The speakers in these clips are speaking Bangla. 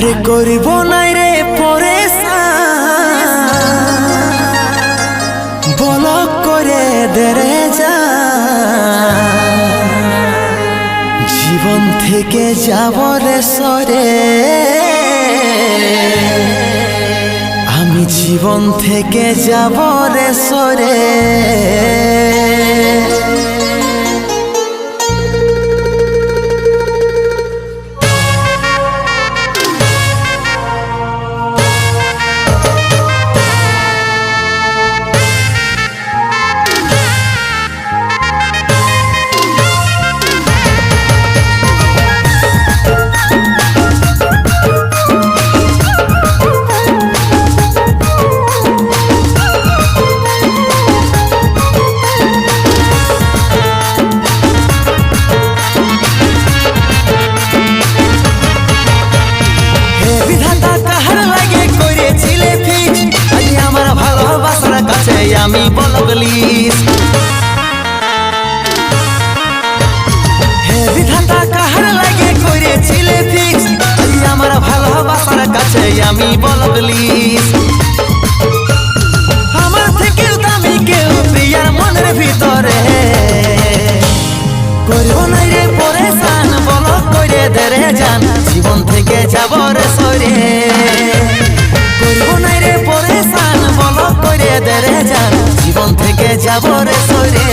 আরে করিব নাই রে পরেশান বলক করে দেরে যা জীবন থেকে যাব রে সরে আমি জীবন থেকে যাব রে সরে আমি বলগলিস হে বিধাতা কাহার লাগে করেছিলে ফিক্স আমার ভালোবাসার কাছে আমি বলগলিস আমার থেকে দামি কেউ প্রিয়ার মনের ভিতরে করব নাই রে পরেশান বলক করে দেরে যান জীবন থেকে যাব রে সরে করব নাই রে পরেশান বলক করে দেরে যান জীবন থেকে যাব রে সরে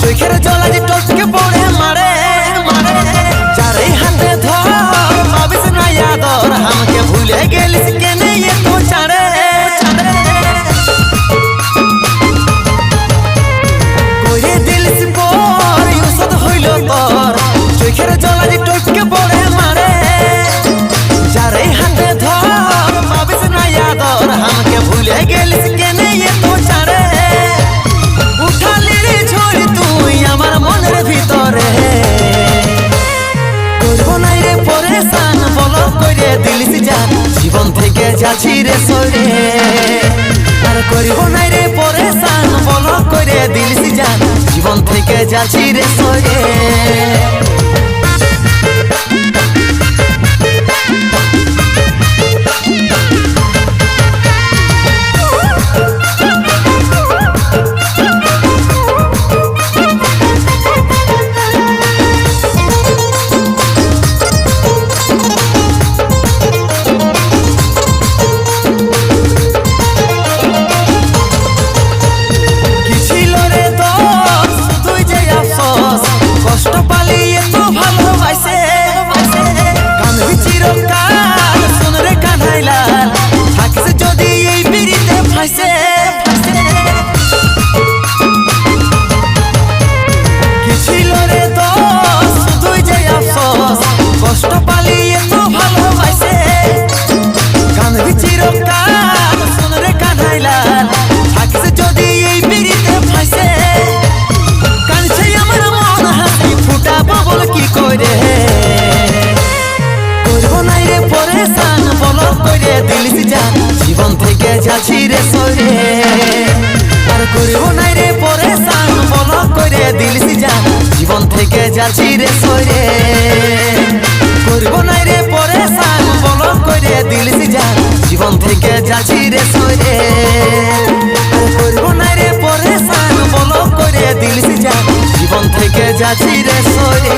চোখের জলা যে টপকে পড়ে মারে মারে যারে হাতে ধর পাবিস না আদর আমাকে ভুলে গেলিস কেনে এত ছাড়ে করে দিলিস পর ওষুধ হইল তোর চোখের জলা যে টপকে পড়ে মারে যারে হাতে ধর পাবিস না আদর আমাকে ভুলে গেলিস কেনে এত ছাড়ে দিলিস জান জীবন থেকে যাচ্ছি রে সরে আর করিব নাই রে পরেশান বলক করে দিলিস জান জীবন থেকে যাচ্ছি রে সরে কষ্ট পালি এত ভালোবাসে কাঁদবি চিরকাল শোন রে কানাইলাল থাকিস যদি এই পিড়িতে ফাঁসে কাঁদছে আমার মন হাসি ফুটাবো বল কি করে করব নাই রে পরেশান বলক করে দিলিস জান জীবন থেকে যাচ্ছি রে সরে আর করব নাই রে পরেশান বলক করে দিলিস জান জীবন থেকে যাচ্ছি রে সরে করব নাই রে পরেশান বলক করে দিলিস জান জীবন থেকে যাচ্ছি রে সরে করব নাই রে পরেশান বলক করে দিলিস জান জীবন থেকে যাচ্ছি রে সরে।